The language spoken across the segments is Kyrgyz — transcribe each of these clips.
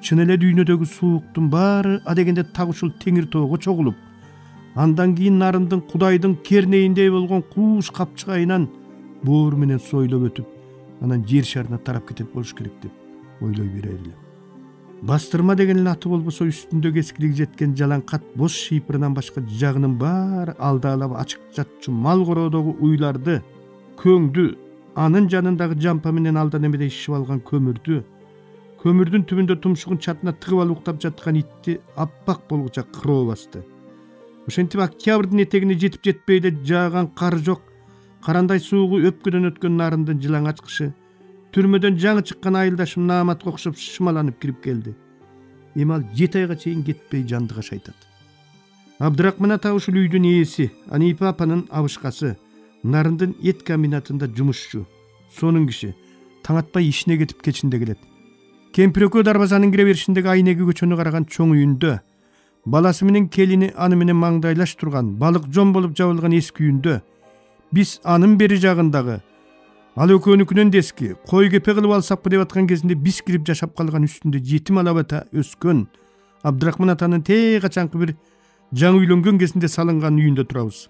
чын эле дүйнөдөгү сууктун баары адегенде так ушул теңир тоого чогулуп, андан кийин нарындын Кудайдын кернейиндей болгон кууш капчыгайынан боору менен сойлоп өтүп, анан жер шарына тарап кетет болуш керек деп ойлой берер элем. Бастырма деген эле аты болбосо үстүндөгү эскилиги жеткен жалаңкат бош шийпырынан башка жагынын баары алдалап ачык жатчу мал короодогу уйларды, көңдү, анын жанындагы жампа менен алдан эмедей шишип алган көмүрдү, көмүрдүн түбүндө тумшугун чатына тыгып алып уктап жаткан итти аппак болгуча кыроо басты. Ошентип октябрдын этегине жетип жетпей эле жааган кар жок, карандай суугу өпкөдөн өткөн нарындын жылаңач кышы, түрмөдөн жаңы чыккан айылдашым Нааматка окшоп шымаланып кирип келди. Эми ал 7 айга чейин кетпей жандыга шайтат. Абдрахман ата ушул үйдүн ээси, Анипа апанын абышкасы, нарындын эт комбинатында жумушчу, сонун киши, таң атпай ишине кетип кечинде келет. Кемпир экөө дарбазанын кире беришиндеги айнеги көчөнү караган чоң үйүндө, баласы менен келини аны менен маңдайлаш турган, балык жон болуп жабылган эски үйүндө, биз анын бери жагындагы ал экөөнүкүнөн да эски, кой кепе кылып алсакпы деп аткан кезинде биз кирип жашап калган үстүндө жетим алабата өскөн Абдрахман атанын тээ качанкы бир жаңы үйлөнгөн кезинде салынган үйүндө турабыз.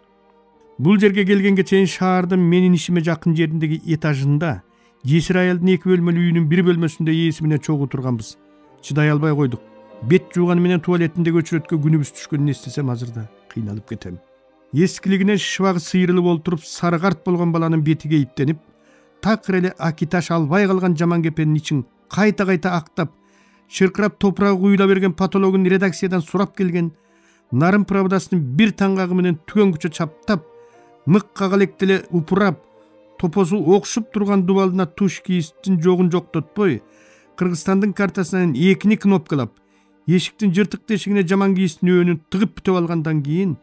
Бул жерге келгенге чейин шаардын менин ишиме жакын жериндеги этажында жесир аялдын 2 бөлмөлүү үйүнүн бир бөлмөсүндө ээси менен чогуу турганбыз. Чыдай албай койдук. Бет жууганы менен туалетиндеги өчүрөткө күнүбүз түшкөнүн эстесем азыр да кыйналып кетем. Эскилигинен шыбагы сыйрылып олтуруп сары карт болгон баланын бети кейиптенип, такыр эле акиташ албай калган жаман кепенин ичин кайта-кайта актап, шыркырап топурагы куюла берген патологун редакциядан сурап келген, нарын правдасынын бир таңгагы менен түгөнгүчө чаптап, мыкка электеле упурап, топосу окшуп турган дубалына туш кийистин жогун жоктотпой, Кыргызстандын картасынан 2 кнопкалап, эшиктин жыртык тешигине жаман кийистин өөнүн тыгып бүтөп алгандан кийин,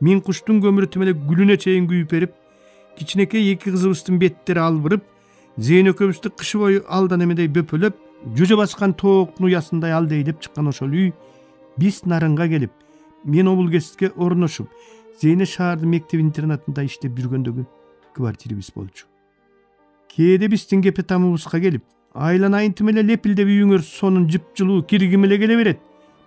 мен куштун көмүрү тимеле гүлүнө чейин күйүп берип, кичинекей 2 кызыбыздын беттери албырып, Зейин экөөбүздү кышы бою алдан эмедей бөпөлөп, жүжө баскан тооктун уясындай алдейлеп чыккан ошол үй биз нарынга келип, мен облгестке орношуп, Зейне шаардын мектеп интернатында иштеп жүргөндөгү квартирабыз болчу. Кээде биздин кепе тамыбызга келип, айланайын тимеле лепилдеп үйүңөр сонун жыпжылуу киргим эле келе берет.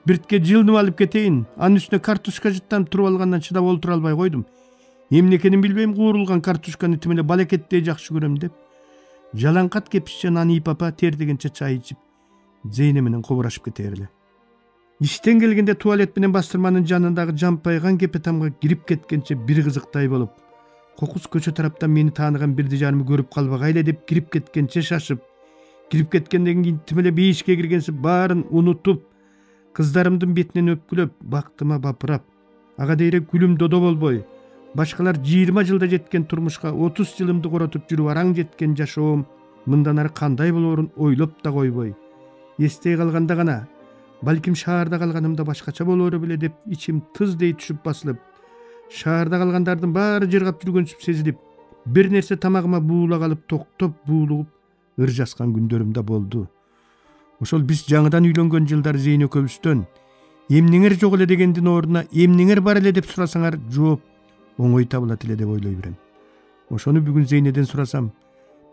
Биртке жылынып алып кетейин, анын үстүнө картошка жыттанып туруп алгандан чыдап олтура албай койдум. Эмне экенин билбейм, куурулган картошканы тимеле балекеттей жакшы көрөм деп. Жалаңкат кепишчен Анипа апа тердегенче чай ичип, Зейне менен кобурашып кетер эле. Иштен келгенде туалет менен бастырманын жанындагы жампайган кепетамга кирип кеткенче бир кызыктай болуп, кокус көчө тараптан мени тааныган бирди жарымы көрүп калбагай эле деп кирип кеткенче шашып, кирип кеткенден кийин тимеле бейишке киргенсип баарын унутуп, кыздарымдын бетинен өпкүлөп, бактыма бапырап, ага дейре гүлүм додо болбой, башкалар 20 жылда жеткен турмушка 30 жылымды коротуп жүрүп араң жеткен жашоом мындан ары кандай болоорун ойлоп да койбой, эстей калганда гана балким шаарда калганымда башкача болоору беле деп ичим тыздей түшүп басылып, шаарда калгандардын баары жыргап жүргөнсүп сезилип, бир нерсе тамагыма буула калып токтоп буулугуп ыр жаскан күндөрүм да болду. Ошол биз жаңыдан үйлөнгөн жылдар Зейин экөөбүздөн эмнеңер жок эле дегендин ордуна эмнеңер бар эле деп сурасаңар, жооп оңой табылат эле деп ойлой берем. Ошону бүгүн Зейнеден сурасам,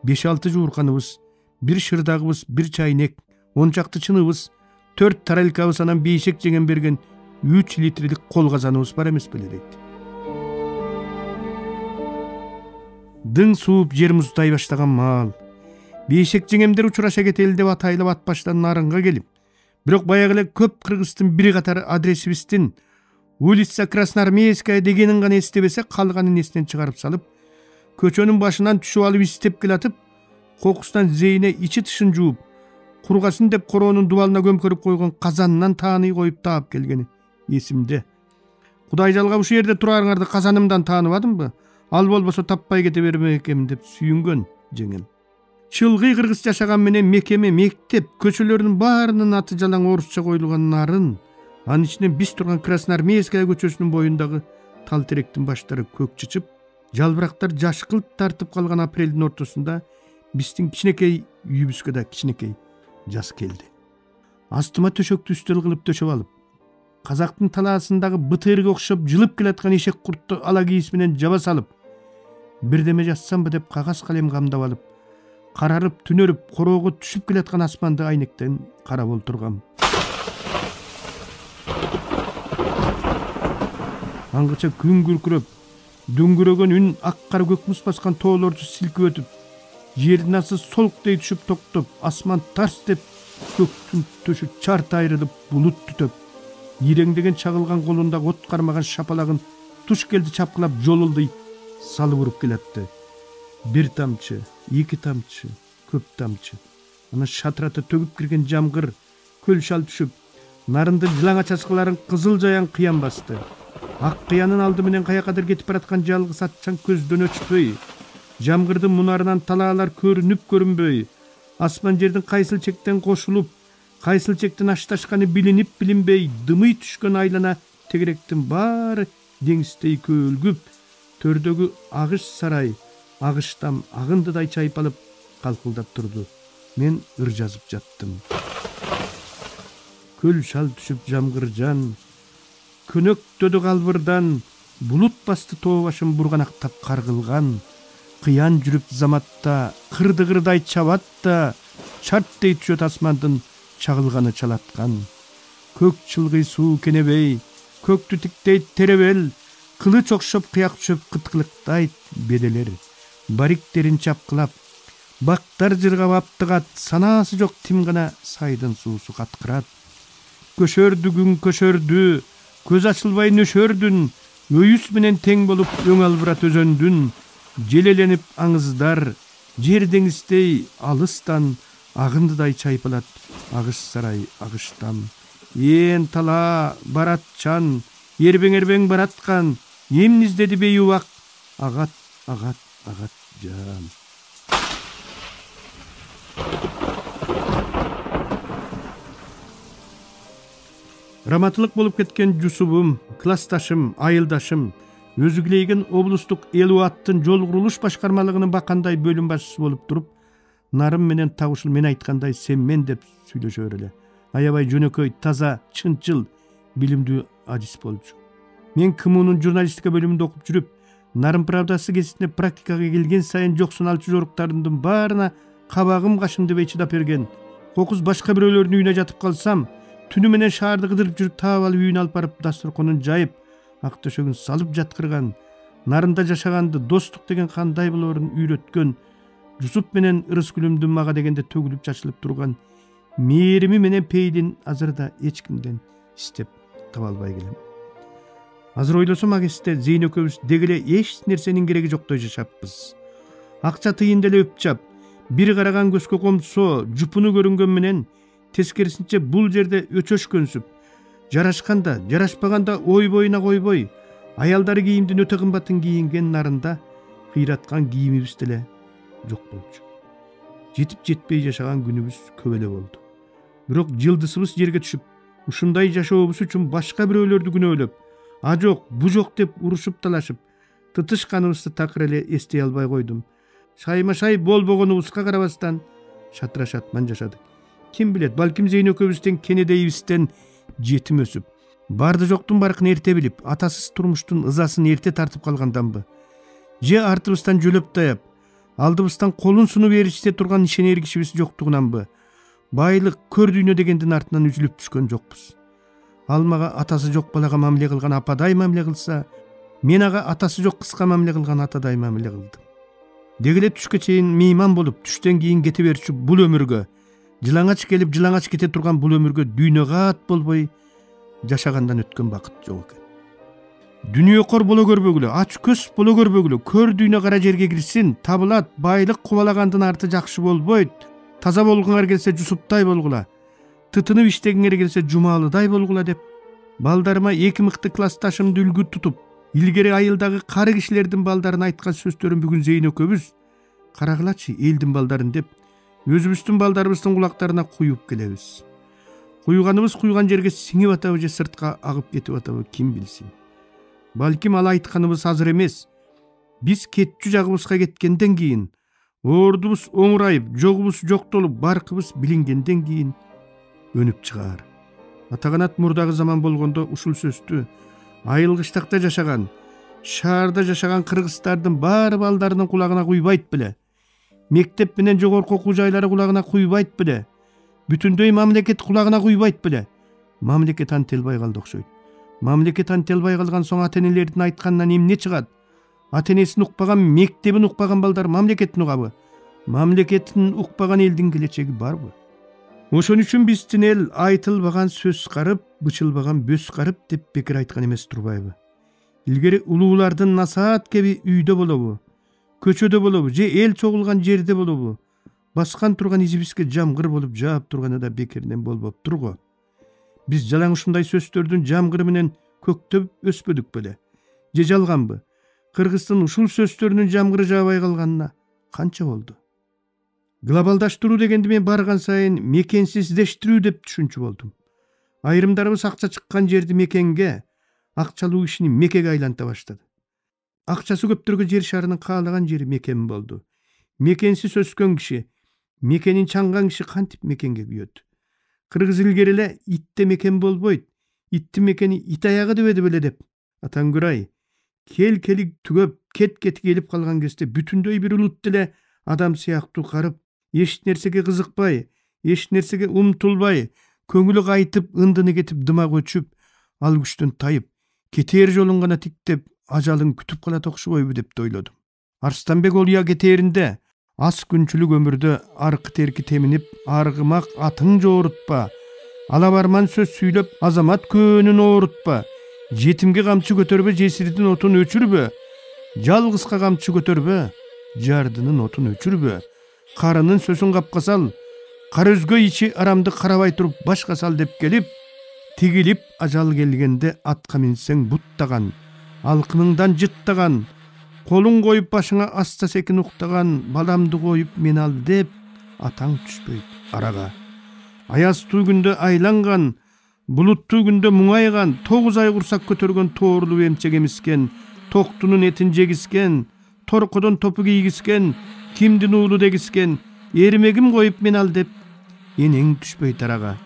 5-6 жуурканыбыз, бир шырдагыбыз, бир чайнек, 10 чакты чыныбыз, 4 тарелкабыз, анан бейшек жеген берген 3 литрлик кол казаныбыз бар эмес беле дейт. Дың сууп жер муздай баштаган маал, бейшек жеңемдер учураша кетели деп атайлап ат баштан нарынга келип, бирок баягы эле көп кыргыздын бир катар адресибиздин улица Красноармейская дегенин гана эстебесе, калганын эстен чыгарып салып, көчөнүн башынан түшүп алып истеп келатып, кокустан Зейне ичи тышын жууп, кургасын деп короонун дубалына көмкөрүп койгон казанынан тааный коюп таап келгени эсимде. Кудай жалгап ушул жерде турарыңарды казанымдан тааныбадымбы? Ал болбосо таппай кете бермек экенмин деп сүйүнгөн жеңем. Чылгый кыргыз жашаган менен мекеме, мектеп, көчөлөрдүн баарынын аты жалаң орусча коюлган нарын, анын ичинен биз турган Красноармейская көчөсүнүн боюндагы тал теректин баштары көк чычып, жалбырактар жашкылт тартып калган апрелдин ортосунда биздин кичинекей үйүбүзгө да кичинекей жаз келди. Астыма төшөктү үстөл кылып төшөп алып, казактын талаасындагы бытырга окшоп жылып келаткан ишек куртту ала кийиз менен жаба салып, бирдеме жазсамбы деп кагаз калем камдап алып, карарып түнөрүп короого түшүп келаткан асманды айнектен карап олтургам. Аңгыча күн күркүрөп, дөңгөрөгөн үн ак кара көк муз баскан тоолорду силкип өтүп, жердин асты солкдей түшүп токтоп, асман тарс деп, көктүн төшү чарт айрылып, булут түтөп, иреңдеген чагылган колундагы от кармаган шапалагын туш келди чапкылап жолулдуй салып уруп келатты. Бир тамчы, эки тамчы, көп тамчы. Аны шатырата төгүп кирген жамгыр көл шал түшүп, нарындын жылаңа чачкыларын кызыл жаян кыян басты. Ак кыянын алды менен каякадыр кетип бараткан жалгыз атчан көздөн өчпөй, жамгырдын мунарынан талаалар көрүнүп көрүнбөй, асман жердин кайсыл чектен кошулуп, кайсыл чектен ашташканы билинип билинбей, дымый түшкөн айлана тегеректин баары деңиздей көлгүп, төрдөгү агыш сарай агыштам агындыдай чайпалып калкылдап турду. Мен ыр жазып жаттым. Көл шал түшүп жамгыржан, көнөктөдү калбырдан, булут басты тоо башын бурганактап каргылган, кыян жүрүп заматта, кырды-кырдай чабат да, чарттей түшөт асмандын чагылганы чалаткан. Көк чылгый суу кенебей, көктү тиктейт теребел, кылыч окшоп кыяк түшөп кыткылыктайт беделер. Бариктерин чапкылап, бактар жыргап аптыгат, санаасы жок тим гана сайдын суусу каткырат. Көшөрдү күн көшөрдү, көз ачылбай нөшөрдүн, өйүс менен тең болуп өң албырат өзөндүн, желеленип аңыздар, жер деңиздей алыстан агындыдай чайпалат агыш сарай агыштам. Ээн тала баратчан, эрбең бараткан, эмни издеди бейубак, агат жан. Раматылык болуп кеткен жусубум, классташым, айылдашым, өзүгүлейген облустук ЭЛУАТтын жол курулуш башкармалыгынын бакандай бөлүм башчысы болуп туруп, нарым менен тагышыл мен айткандай сен мен деп сүйлөшөр эле. Аябай жөнөкөй, таза, чынчыл, билимдүү адис болчу. Мен КМУнун журналистика бөлүмүндө окуп жүрүп, Нарым правдасы гезитине практикага келген сайын жоксун алчу жоруктардын баарына кабагым кашыңдыбей чыдап берген. Кокуз башка бирөөлөрдүн үйүнө жатып калсам, түнү менен шаарды кыдырып жүрүп таап алып үйүнө алып барып дасторконун жайып, ак төшөгүн салып жаткырган, нарында жашаганды достук деген кандай болоорун үйрөткөн, Жусуп менен Ырыскүлүмдүн мага дегенде төгүлүп чачылып турган мээрими менен пейилин азыр да эч кимден издеп таба албай келем. Азыр ойлосом агесте Зейн экөөбүз дегеле эч нерсенин кереги жоктой жашаппыз. Акча тыйын деле өпчап, бир караган көзгө комсо, жупуну көрүнгөн менен тескерисинче бул жерде өчөшкөнсүп, жарашканда, жарашпаганда ой боюна койбой, аялдары кийимдин өтө кымбатын кийинген нарында кыйраткан кийимибиз деле жок болчу. Жетип жетпей жашаган күнүбүз көп эле болду. Бирок жылдысыбыз жерге түшүп, ушундай жашообуз үчүн башка бирөөлөрдү күнөөлөп, а жок, бу жок деп урушуп талашып, тытышканыбызды такыр эле эстей албай койдум. Шайма-шай болбогонубузга карабастан шатыра-шатман жашадык. Ким билет, балким Зейн экөөбүздөн кенедейибизден жетим өсүп, барды жоктун баркын эрте билип, атасыз турмуштун ызасын эрте тартып калганданбы? Же артыбыздан жөлөп таяп, алдыбыздан колун сунуп бериште турган ишенер кишибиз жоктугунанбы? Байлык, көр дүйнө дегендин артынан үзүлүп түшкөн жокпуз. Ал мага атасы жок балага мамиле кылган ападай мамиле кылса, мен ага атасы жок кызга мамиле кылган атадай мамиле кылдым. Дегеле түшкө чейин мейман болуп, түштөн кийин кете берчү бул өмүргө, жылаңач келип, жылаңач кете турган бул өмүргө дүйнөгө ат болбой жашагандан өткөн бакыт жок экен. Дүнүйөкор боло көрбөгүлө, ач көз боло көрбөгүлө, көр дүйнө кара жерге кирсин, табылат, байлык кубалагандын арты жакшы болбойт. Таза болгуңар келсе Жусуптай болгула, тытынып иштегиңер келсе Жумалыдай болгула деп, балдарыма эки мыкты классташымды үлгү тутуп, илгери айылдагы кары кишилердин балдарын айткан сөздөрүн бүгүн Зейн экөөбүз карагылачы элдин балдарын деп, өзүбүздүн балдарыбыздын кулактарына куюп келебиз. Куйганыбыз куйган жерге сиңип атабы же сыртка агып кетип атабы ким билсин. Балким ал айтканыбыз азыр эмес. Биз кетчү жагыбызга кеткенден кийин, ордубуз оңурайып, жогубуз жоктолуп, баркыбыз билингенден кийин өнүп чыгаар. Атаганат мурдагы заман болгондо ушул сөздү айыл кыштакта жашаган, шаарда жашаган кыргыздардын баары балдарынын кулагына куйбайт беле. Мектеп менен жогорку окуу жайлары кулагына куйбайт беле. Бүтүндөй мамлекет кулагына куйбайт беле. Мамлекет антелбай калды окшойт. Мамлекет антелбай калган соң ата-энелердин айтканынан эмне чыгат? Ата-энесин укпаган, мектебин укпаган балдар мамлекеттин угабы? Мамлекетин укпаган элдин келечеги барбы? Ошон үчүн биздин эл айтылбаган сөз карып, бычылбаган бөз карып деп бекер айткан эмес турбайбы? Илгери улуулардын насаат кеби үйдө болобу, көчөдө болобу, же эл чогулган жерде болобу? Баскан турган изибизге жамгыр болуп жаап турганы да бекеринен болбоптур го. Биз жалаң ушундай сөздөрдүн жамгыры менен көктөп өспөдүк беле? Же жалганбы? Кыргыздын ушул сөздөрүнүн жамгыры жаабай калганына канча болду? Глобалдаштыруу дегенди мен барган сайын мекенсиздештирүү деп түшүнчү болдум. Айрымдарыбыз акча чыккан жерди мекенге, акчалуу кишини мекеге айланта баштады. Акчасы көптөргө жер шарынын каалаган жери мекен болду. Мекенсиз өскөн киши, мекенин чаңган киши кантип мекенге күйөт? Кыргыз илгери эле итте мекен болбойт, иттин мекени ит аягы дебеди беле деп. Атаңгүрай, кел-келик түгөп, кет-кети келип калган кезде бүтүндөй бир улут деле адам сыяктуу карып, эч нерсеге кызыкпай, эч нерсеге умтулбай, көңүлү кайтып, ындыны кетип, дымак өчүп, ал күчтөн тайып, кетээр жолун гана тиктеп, ажалын күтүп калат окшобойбу деп да ойлодум. Арстанбек Олия кетээринде ас күнчүлүк өмүрдө аркы терки теминип, аргымак атың жоорутпа, алабарман сөз сүйлөп, азамат көөнүн оорутпа, жетимге камчы көтөрбө, жесирдин отун өчүрбө, жалгызга камчы көтөрбө, жардынын отун өчүрбө, карынын сөзүн капка сал, кара өзгө ичи арамды карабай туруп башка сал деп келип, тигилип ажал келгенде атка минсең буттаган, алкыныңдан жыттаган, колуң коюп башыңа аста секин уктаган, баламды коюп мен ал деп атаң түшпөйт арага. Аястуу күндө айланган, булуттуу күндө муңайган, 9 ай курсак көтөргөн тоорлуу эмчек эмискен, токтунун этин жегискен, торкодон топу кийгискен, кимдин уулу дегискен, эрмегим коюп мен ал деп энең түшпөйт арага.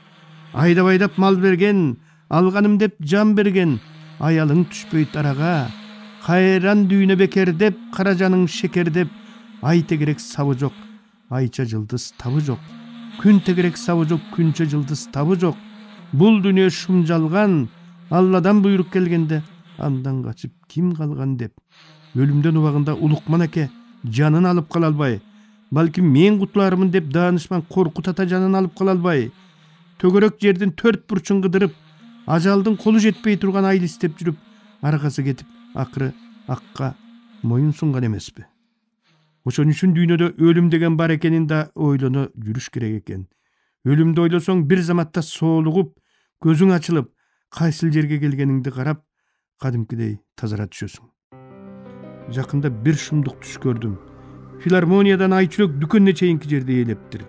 Айдап мал берген, алганым деп жан берген, аялың түшпөйт арага. Кайран дүйнө бекер деп, каражаның шекер деп, ай тегерек сабы жок, айча жылдыз табы жок. Күн тегерек сабы жок, күнчө жылдыз табы жок. Бул дүйнө шум жалган, Алладан буйрук келгенде, андан качып ким калган деп. Өлүмдөн убагында Улукман аке жанын алып кала албай, балким мен кутулармын деп даанышман Коркут ата жанын алып кала албай, төгөрөк жердин 4 бурчун кыдырып, ажалдын колу жетпей турган айды издеп жүрүп, аркасы кетип, акыры акка моюн сунган эмеспи? Ошон үчүн дүйнөдө өлүм деген бар экенин да ойлоно жүрүш керек экен. Өлүмдү ойлосоң бир заматта соолугуп, көзүң ачылып, кайсыл жерге келгениңди карап, кадимкидей тазара түшөсүң. Жакында бир шумдук түш көрдүм. Филармониядан Айчүрөк дүкөнүнө чейинки жерде ээлептир.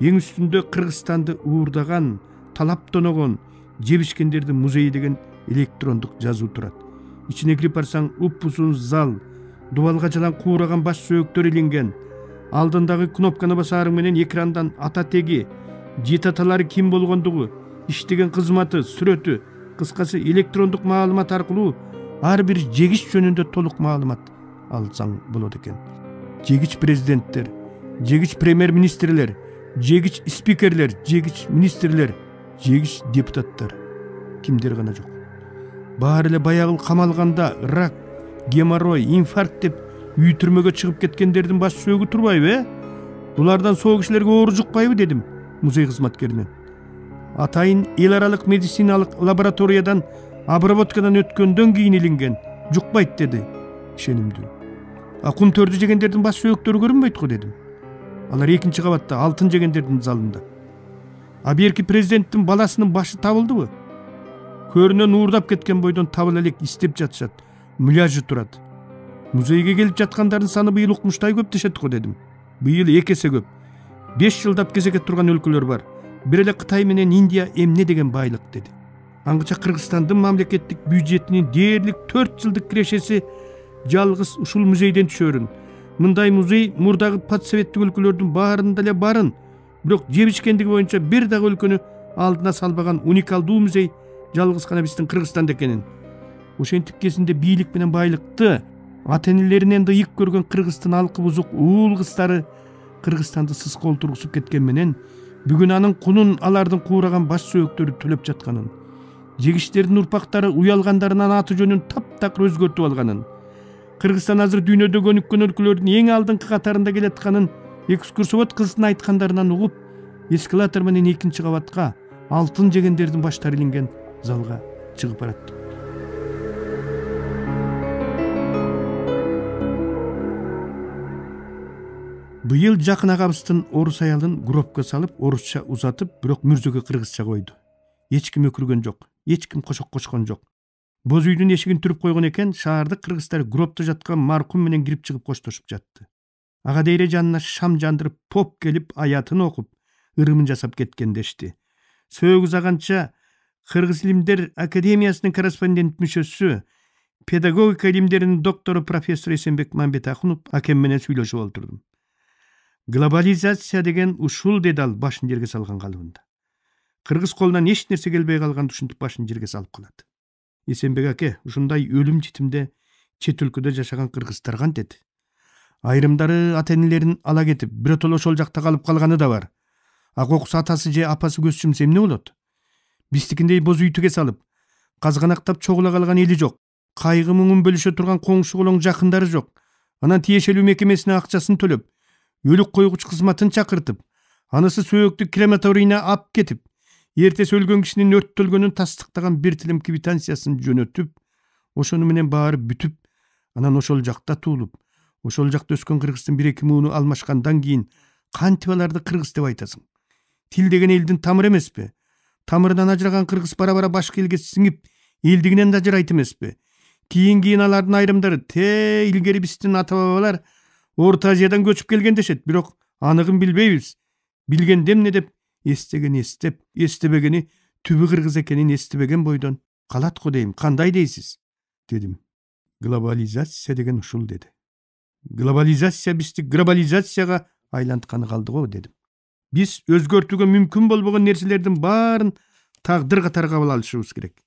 Эң үстүндө Кыргызстанды уурдаган, талап тоногон, жебишкендердин музейи деген электрондук жазуу турат. Ичине кирип барсаң, уппусун зал, дубалга жалаң куураган баш сөөктөр илинген. Алдындагы кнопканы басарың менен экрандан ата теги, жет аталары ким болгондугу, иштеген кызматы, сүрөтү, кыскасы электрондук маалымат аркылуу ар бир жегич жөнүндө толук маалымат алсаң болот экен. Жегич президенттер, жегич премьер-министрлер, жегич спикерлер, жегич министрлер, жегич депутаттар. Кимдер гана жок. Баары эле баягыл камалганда рак, геморрой, инфаркт деп үй түрмөгө чыгып кеткендердин баш сөөгү турбайбы? Булардан соо кишилерге оору жукпайбы дедим музей кызматкеринен. Атайын эл аралык медициналык лабораториядан обработкадан өткөндөн кийин илинген, жукпайт деди ишенимдүү. Кум төрдү жегендердин баш сөөктөрү көрүнбөйт го дедим. Алар 2-чи кабатта, алтын жегендердин залында. Берки президенттин баласынын башы табылдыбы? Көрүнөн уурдап кеткен бойдон табыла элек издеп жатышат. Муляжы турат. Музейге келип жаткандардын саны быйыл укмуштай көп дешет го дедим. Быйыл 2 эсе көп. 5 жылдап кезекке турган өлкөлөр бар. Бир эле Кытай менен Индия эмне деген байлык деди. Аңгыча Кыргызстандын мамлекеттик бюджетинин дээрлик 4 жылдык кирешеси жалгыз ушул музейден түшөрүн. Мындай музей мурдагы подсоветтик өлкөлөрдүн баарында эле барын, бирок жебишкендиги боюнча бир дагы өлкөнү алдына салбаган уникалдуу музей жалгыз гана биздин Кыргызстанда экенин. Ошентип кезинде бийлик менен байлыкты ата-энелеринен да ыйык көргөн Кыргыздын алкы бузук уул кыздары Кыргызстанды сыска олтургусуп кеткен менен Бүгүн анын кунун алардын куураган баш сөөктөрү төлөп жатканын, жегиштердин урпактары уялгандарынан аты жөнүн таптакыр өзгөртүп алганын, Кыргызстан азыр дүйнөдө өнүккөн өлкөлөрдүн эң алдыңкы катарында келатканын экскурсовод кыздын айткандарынан угуп, эскалатор менен 2-чи кабатка алтын жегендердин баштары илинген залга чыгып бараттым. Быйыл жакын агабыздын орус аялын гробко салып, орусча узатып, бирок мүрзөгө кыргызча койду. Эч ким өкүргөн жок, эч ким кошок кошкон жок. Боз үйдүн эшигин түрүп койгон экен, шаардык кыргыздар гробто жаткан маркум менен кирип чыгып коштошуп жатты. Ага дейре жанына шам жандырып, поп келип аятын окуп, ырымын жасап кеткен дешти. Сөөгү узаганча Кыргыз илимдер академиясынын корреспондент мүчөсү, педагогика илимдеринин доктору профессор Эсенбек Мамбетахунов акем менен сүйлөшүп олтурдум. Глобализация деген ушул, деди ал башын жерге салган калыбында. Кыргыз колунан эч нерсе келбей калганды ушинтип башын жерге салып калат. Эсенбек аке, ушундай өлүм житимде чет өлкөдө жашаган кыргыздар кантет? Айрымдары ата-энелерин ала кетип, биротоло ошол жакта калып калганы да бар. Акокус атасы же апасы көз жумса эмне болот? Биздикиндей боз үйтүгө салып, казганактап чогула калган эли жок. Кайгы муңун бөлүшө турган коңшу колоң жакындары жок. Анан тиешелүү мекемесине акчасын төлөп, өлүк койгуч кызматын чакыртып, анысы сөөктү крематорийне ап кетип, эртеси өлгөн кишинин өрттөлгөнүн тастыктаган бир тилим квитанциясын жөнөтүп, ошону менен баары бүтүп, анан ошол жакта туулуп, ошол жакта өскөн кыргыздын 1-2 мууну алмашкандан кийин кантип аларды кыргыз деп айтасың? Тил деген элдин тамыры эмеспи? Тамырынан ажыраган кыргыз бара-бара башка элге сиңип, элдигинен да ажырайт эмеспи? Кийин алардын айрымдары илгери биздин ата-бабалар Орто Азиядан көчүп келген дешет, бирок аныгын билбейбиз. Билгенде эмне деп, эстеген эстеп, эстебегени түбү кыргыз экенин эстебеген бойдон калат го дейм. Кандай дейсиз? Дедим. Глобализация деген ушул, деди. Глобализация бизди глобализацияга айлантканы калды го, дедим. Биз өзгөртүүгө мүмкүн болбогон нерселердин баарын тагдыр катары кабыл алышыбыз керек.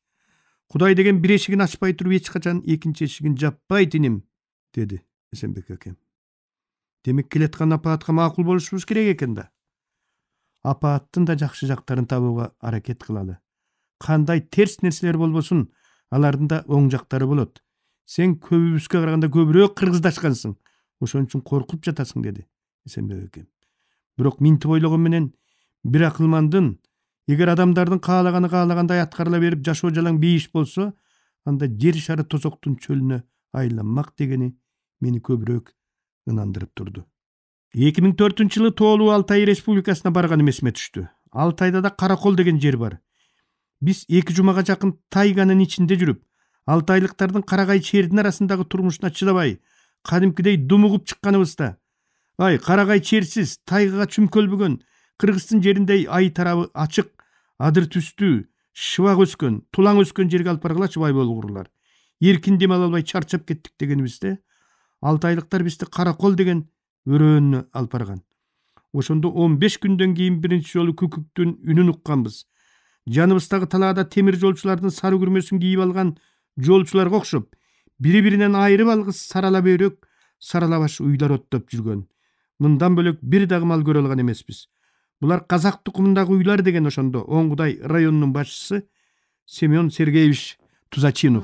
Кудай деген бир эшигин ачпай туруп эч качан экинчи эшигин жаппайт иним, деди Эсенбек акем. Демек келаткан апаатка макул болушубуз керек экен да. Апааттын да жакшы жактарын табууга аракет кылалы. Кандай терс нерселер болбосун, алардын да оң жактары болот. Сен көбүбүзгө караганда көбүрөөк кыргыздашкансың. Ошон үчүн коркуп жатасың, деди Эсенбек акем. Бирок минтип ойлогон менен бир акылмандын эгер адамдардын каалагандай аткарыла берип жашоо жалаң бейиш болсо, анда жер шары тозоктун чөлүнө айланмак дегени мени көбүрөөк ынандырып турду. 2004-жылы тоолуу Алтай республикасына барганым эсиме түштү. Алтайда да Каракол деген жер бар. Биз 2 жумага жакын тайганын ичинде жүрүп, алтайлыктардын карагай чердин арасындагы турмушуна чыдабай, кадимкидей думугуп чыкканыбызда, ай карагай черсиз, тайгага чүмкөлбөгөн, Кыргыздын жериндей ай тарабы ачык, адыр түстүү, шыбак өскөн, тулаң өскөн жерге алып баргылачы бай болгурлар. Эркин дем ала албай чарчап кеттик дегенибизде, алтайлыктар бизди Каракол деген өрөөнү алып барган. Ошондо 15 күндөн кийин биринчи жолу күкүктүн үнүн укканбыз. Жаныбыздагы талаада темир жолчулардын сары күрмөсүн кийип алган жолчуларга окшоп, бири-биринен айрып алгыс сарала бөйрөк, сарала баш уйлар оттоп жүргөн. Мындан бөлөк бир дагы мал көрө алган эмеспиз. Булар казак тукумундагы уйлар деген ошондо Оңгудай районунун башчысы Семен Сергеевич Тузачинов.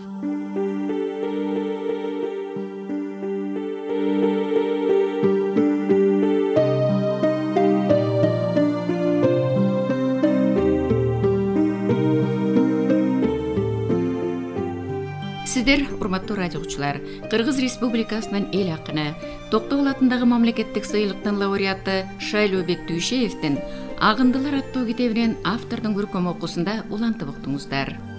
Сиздер, урматтуу радио угуучулар, Кыргыз Республикасынын эл акыны, Токтогул атындагы мамлекеттик сыйлыктын лауреаты Шайлообек Дүйшеевдин Агындылар аттуу китебинен автордун көркөм окуусунда улантып уктуңуздар.